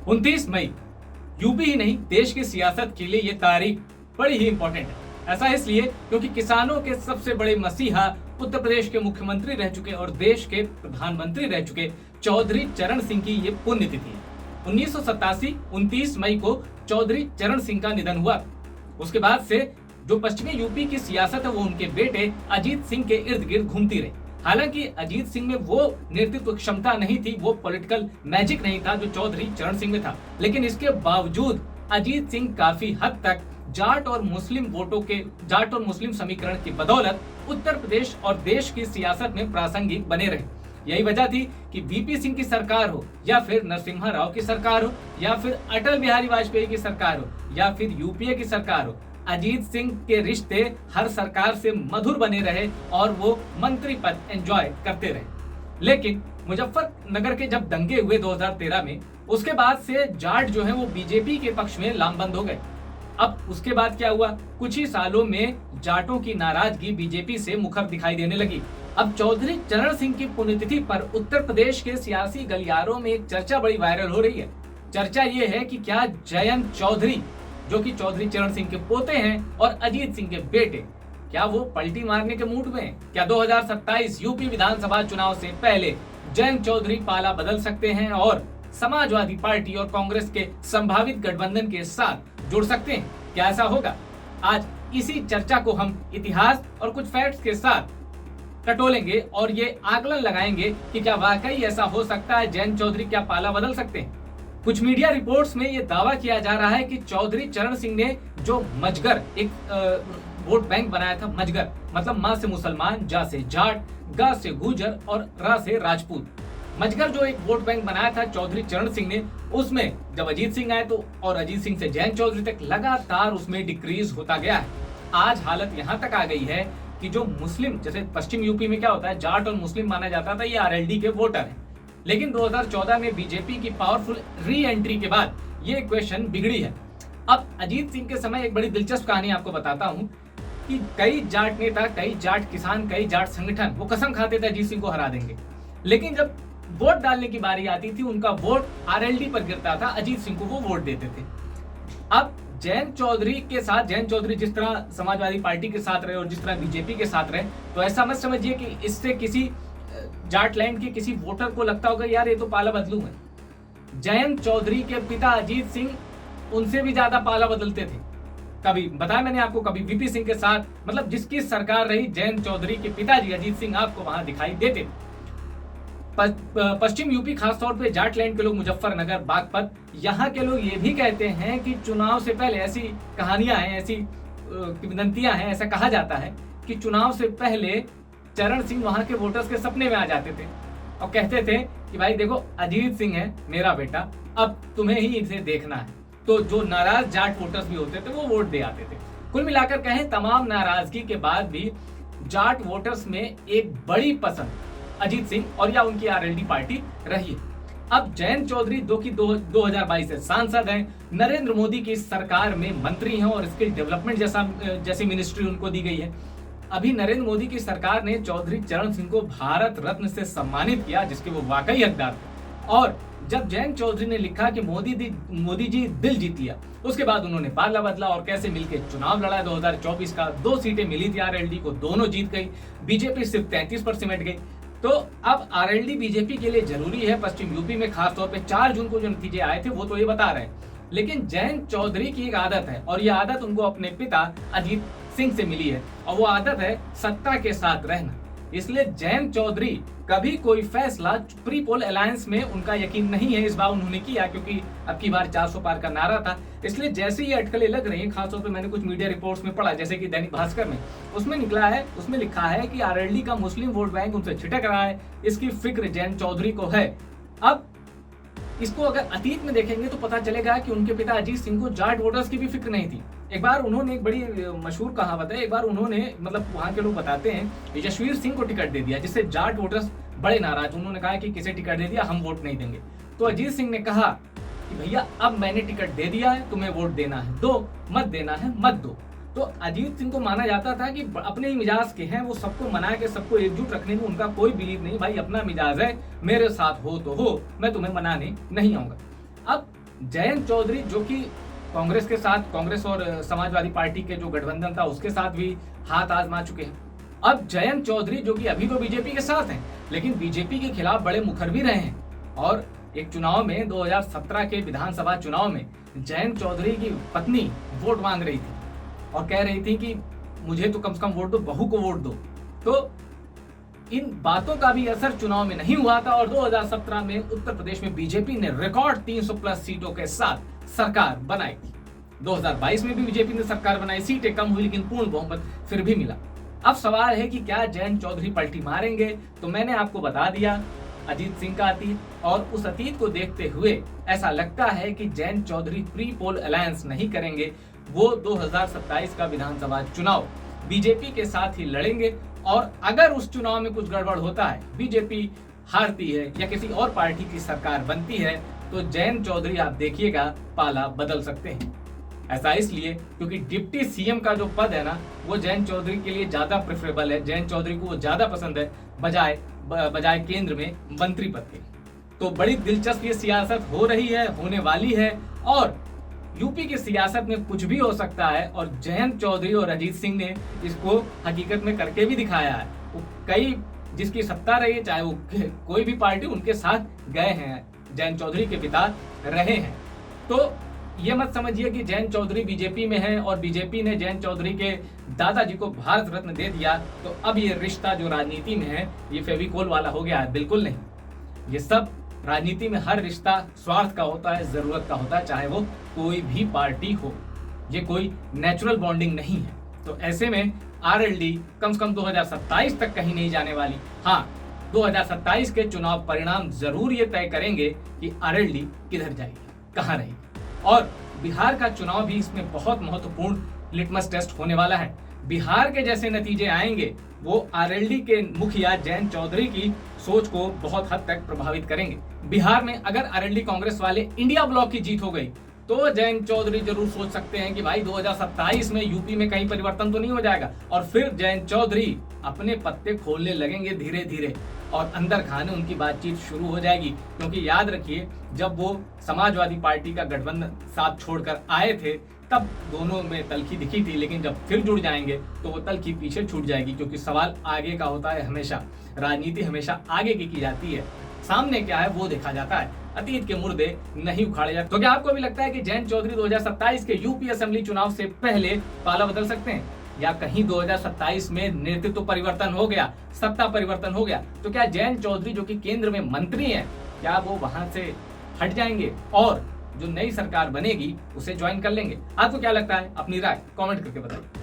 29 मई UP ही नहीं देश की सियासत के लिए ये तारीख बड़ी ही इंपॉर्टेंट है। ऐसा इसलिए क्योंकि किसानों के सबसे बड़े मसीहा, उत्तर प्रदेश के मुख्यमंत्री रह चुके और देश के प्रधानमंत्री रह चुके चौधरी चरण सिंह की ये पुण्यतिथि है। 1987 29 मई को चौधरी चरण सिंह का निधन हुआ। उसके बाद से जो पश्चिमी यूपी की सियासत है वो उनके बेटे अजीत सिंह के इर्द गिर्द घूमती रही। हालांकि अजीत सिंह में वो नेतृत्व क्षमता नहीं थी, वो पॉलिटिकल मैजिक नहीं था जो चौधरी चरण सिंह में था, लेकिन इसके बावजूद अजीत सिंह काफी हद तक जाट और मुस्लिम समीकरण की बदौलत उत्तर प्रदेश और देश की सियासत में प्रासंगिक बने रहे। यही वजह थी कि वीपी सिंह की सरकार हो या फिर नरसिम्हा राव की सरकार हो या फिर अटल बिहारी वाजपेयी की सरकार हो या फिर यूपीए की सरकार हो, अजीत सिंह के रिश्ते हर सरकार से मधुर बने रहे और वो मंत्री पद एंजॉय करते रहे। लेकिन मुजफ्फरनगर के जब दंगे हुए 2013 में, उसके बाद से जाट जो है वो बीजेपी के पक्ष में लामबंद हो गए। अब उसके बाद क्या हुआ, कुछ ही सालों में जाटों की नाराजगी बीजेपी से मुखर दिखाई देने लगी। अब चौधरी चरण सिंह की पुण्यतिथि पर उत्तर प्रदेश के सियासी गलियारों में एक चर्चा बड़ी वायरल हो रही है। चर्चा ये है कि क्या जयंत चौधरी, जो कि चौधरी चरण सिंह के पोते हैं और अजीत सिंह के बेटे, क्या वो पलटी मारने के मूड में? क्या 2027 यूपी विधानसभा चुनाव से पहले जयंत चौधरी पाला बदल सकते हैं और समाजवादी पार्टी और कांग्रेस के संभावित गठबंधन के साथ जुड़ सकते हैं? क्या ऐसा होगा? आज इसी चर्चा को हम इतिहास और कुछ फैक्ट्स के साथ टटोलेंगे और ये आकलन लगाएंगे कि क्या वाकई ऐसा हो सकता है, जयंत चौधरी क्या पाला बदल सकते हैं। कुछ मीडिया रिपोर्ट्स में ये दावा किया जा रहा है कि चौधरी चरण सिंह ने जो मजगर एक वोट बैंक बनाया था, मजगर मतलब मां से मुसलमान, जा से जाट, गा से गुर्जर और रा से राजपूत, मजगर जो एक वोट बैंक बनाया था चौधरी चरण सिंह ने, उसमें जब अजीत सिंह आए तो और अजीत सिंह से जयंत चौधरी तक लगातार उसमें डिक्रीज होता गया है। आज हालत यहाँ तक आ गई है कि जो मुस्लिम, जैसे पश्चिम यूपी में क्या होता है, जाट और मुस्लिम माना जाता था, ये आरएलडी के वोटर हैं। लेकिन 2014 में बीजेपी की पावरफुल री एंट्री के बाद ये इक्वेशन बिगड़ी है। अब अजीत सिंह के समय एक बड़ी दिलचस्प कहानी आपको बताता हूं कि कई जाट नेता, कई जाट किसान, कई जाट संगठन वो कसम खाते थे अजीत सिंह को हरा देंगे, लेकिन जब वोट डालने की बारी आती थी उनका वोट आरएलडी पर गिरता था, अजीत सिंह को वो वोट देते थे। अब जयंत चौधरी के साथ, जयंत चौधरी जिस तरह समाजवादी पार्टी के साथ रहे और जिस तरह बीजेपी के साथ रहे, तो ऐसा मत समझिए कि इससे किसी जाटलैंड के किसी वोटर को लगता होगा यार ये तो पाला बदलू है। जयंत चौधरी के पिता अजीत सिंह उनसे भी ज्यादा पाला बदलते थे। कभी बताया मैंने आपको, कभी वीपी सिंह के साथ, मतलब जिसकी सरकार रही, जयंत चौधरी के पिताजी अजीत सिंह आपको वहां दिखाई देते। पश्चिम यूपी खासतौर पे जाटलैंड के लोग, मुजफ्फरनगर, बागपत, यहाँ के लोग ये भी कहते हैं कि चुनाव से पहले, ऐसी कहानियां हैं, ऐसी किंवदंतियां हैं, ऐसा कहा जाता है कि चुनाव से पहले चरण सिंह वहां के वोटर्स के सपने में आ जाते थे और कहते थे कि भाई देखो अजीत सिंह है मेरा बेटा, अब तुम्हें ही इसे देखना है। तो जो नाराज जाट वोटर्स भी होते थे वो वोट दे आते थे। कुल मिलाकर कहें, तमाम नाराजगी के बाद भी जाट वोटर्स में एक बड़ी पसंद अजीत सिंह और या उनकी आरएलडी पार्टी रही है। अब जयंत चौधरी 2022 से सांसद हैं, नरेंद्र मोदी की सरकार में मंत्री हैं और स्किल डेवलपमेंट जैसी मिनिस्ट्री उनको दी गई है। अभी नरेंद्र मोदी की सरकार ने चौधरी चरण सिंह को भारत रत्न से सम्मानित किया, जिसके वो वाकई हकदार थे। और जब जयंत चौधरी ने लिखा कि मोदी जी दिल जीत लिया, उसके बाद उन्होंने पाला बदला और कैसे मिलकर चुनाव लड़ा। 2024 का 2 सीटें मिली थी आरएलडी को, दोनों जीत गई, बीजेपी सिर्फ 33 पर सिमट गई। तो अब आरएलडी बीजेपी के लिए जरूरी है। पश्चिम यूपी में खासतौर पे 4 जून को जो नतीजे आए थे वो तो ये बता रहे हैं, लेकिन जयंत चौधरी की एक आदत है और ये आदत उनको अपने पिता अजीत सिंह से मिली है और वो आदत है सत्ता के साथ रहना। इसलिए जयंत चौधरी कभी कोई फैसला प्री पोल अलायंस में, उनका यकीन नहीं है इस बार उन्होंने किया, क्योंकि अब की बार 400 पार का नारा था। इसलिए जैसे ये अटकलें लग रही हैं, खासतौर पे मैंने कुछ मीडिया रिपोर्ट्स में पढ़ा, जैसे कि दैनिक भास्कर में, उसमें लिखा है कि आरएलडी का मुस्लिम वोट बैंक उनसे छिटक रहा है, इसकी फिक्र जयंत चौधरी को है। अब इसको अगर अतीत में देखेंगे तो पता चलेगा कि उनके पिता अजीत सिंह को जाट वोटर्स की भी फिक्र नहीं थी। एक बार उन्होंने, एक बड़ी मशहूर कहावत है, एक बार उन्होंने, मतलब वहां के लोग बताते हैं, यशवीर सिंह को टिकट दे दिया, जिससे जाट वोटर्स बड़े नाराज। उन्होंने कहा कि किसे टिकट दे दिया, हम वोट नहीं देंगे। तो अजीत सिंह ने कहा कि भैया अब मैंने टिकट दे दिया है, तुम्हें वोट देना है दो, मत देना है मत दो। तो अजीत सिंह को माना जाता था कि अपने ही मिजाज के हैं, वो सबको मना के सबको एकजुट रखने में उनका कोई बिलीव नहीं। भाई अपना मिजाज है, मेरे साथ हो तो हो, मैं तुम्हें मनाने नहीं आऊंगा। अब जयंत चौधरी जो कि कांग्रेस के साथ, कांग्रेस और समाजवादी पार्टी के जो गठबंधन था उसके साथ भी हाथ आजमा चुके हैं। अब जयंत चौधरी जो कि अभी तो बीजेपी के साथ हैं, लेकिन बीजेपी के खिलाफ बड़े मुखर भी रहे हैं। और एक चुनाव में 2017 के विधानसभा चुनाव में जयंत चौधरी की पत्नी वोट मांग रही थी और कह रही थी कि मुझे तो कम से कम वोट दो, बहू को वोट दो। तो इन बातों का भी असर चुनाव में नहीं हुआ था और 2017 में उत्तर प्रदेश में बीजेपी ने रिकॉर्ड 300 प्लस सीटों के साथ सरकार बनाई थी। 2022 में भी बीजेपी ने सरकार बनाई, सीटें कम हुई लेकिन पूर्ण बहुमत फिर भी मिला। अब सवाल है कि क्या जयंत चौधरी पलटी मारेंगे? तो मैंने आपको बता दिया अजीत सिंह का अतीत, और उस अतीत को देखते हुए ऐसा लगता है कि Jayant Chaudhary pre poll alliance नहीं करेंगे। वो 2027 का विधानसभा चुनाव बीजेपी के साथ ही लड़ेंगे और अगर उस चुनाव में कुछ गड़बड़ होता है, बीजेपी हारती है या किसी और पार्टी की सरकार बनती है, तो जयंत चौधरी आप देखिएगा पाला बदल सकते हैं। ऐसा इसलिए क्योंकि डिप्टी सीएम का जो पद है ना, वो जयंत चौधरी के लिए ज्यादा प्रेफरेबल है, जयंत चौधरी को वो ज्यादा पसंद है बजाय केंद्र में मंत्री पद के। तो बड़ी दिलचस्प ये सियासत हो रही है, होने वाली है और यूपी की सियासत में कुछ भी हो सकता है और जयंत चौधरी और अजीत सिंह ने इसको हकीकत में करके भी दिखाया है। वो कई जिसकी सत्ता रही है, चाहे वो कोई भी पार्टी, उनके साथ गए हैं, जयंत चौधरी के पिता रहे हैं। तो ये मत समझिए कि जयंत चौधरी बीजेपी में है और बीजेपी ने जयंत चौधरी के दादाजी को भारत रत्न दे दिया तो अब ये रिश्ता जो राजनीति में है ये फेविकोल वाला हो गया है। बिल्कुल नहीं, ये सब राजनीति में हर रिश्ता स्वार्थ का होता है, जरूरत का होता है, चाहे वो कोई भी पार्टी हो। ये कोई नेचुरल बॉन्डिंग नहीं है। तो ऐसे में आरएलडी कम से कम 2027 तक कहीं नहीं जाने वाली। हाँ, 2027 के चुनाव परिणाम जरूर ये तय करेंगे कि आरएलडी किधर जाएगी, कहाँ रहेगी। और बिहार का चुनाव भी इसमें बहुत महत्वपूर्ण लिटमस टेस्ट होने वाला है। बिहार के जैसे नतीजे आएंगे वो आरएलडी के मुखिया जयंत चौधरी की सोच को बहुत हद तक प्रभावित करेंगे। बिहार में अगर आरएलडी कांग्रेस वाले इंडिया ब्लॉक की जीत हो गई तो जयंत चौधरी जरूर सोच सकते हैं कि भाई 2027 में यूपी में कहीं परिवर्तन तो नहीं हो जाएगा, और फिर जयंत चौधरी अपने पत्ते खोलने लगेंगे धीरे धीरे और अंदर खाने उनकी बातचीत शुरू हो जाएगी। क्योंकि याद रखिए, जब वो समाजवादी पार्टी का गठबंधन साथ छोड़कर आए थे तब दोनों में तलखी दिखी थी, लेकिन जब फिर जुड़ जाएंगे तो वो तलखी पीछे छूट जाएगी। क्योंकि सवाल आगे का होता है, हमेशा राजनीति हमेशा आगे की जाती है, सामने क्या है वो देखा जाता है, अतीत के मुर्दे नहीं उखाड़े जाते। तो क्या आपको भी लगता है कि जयंत चौधरी 2027 के यूपी असेंबली चुनाव से पहले पाला बदल सकते हैं, या कहीं 2027 में नेतृत्व परिवर्तन हो गया, सत्ता परिवर्तन हो गया, तो क्या जयंत चौधरी जो कि केंद्र में मंत्री हैं, क्या वो वहां से हट जाएंगे और जो नई सरकार बनेगी उसे ज्वाइन कर लेंगे? आपको क्या लगता है? अपनी राय कमेंट करके बताइए।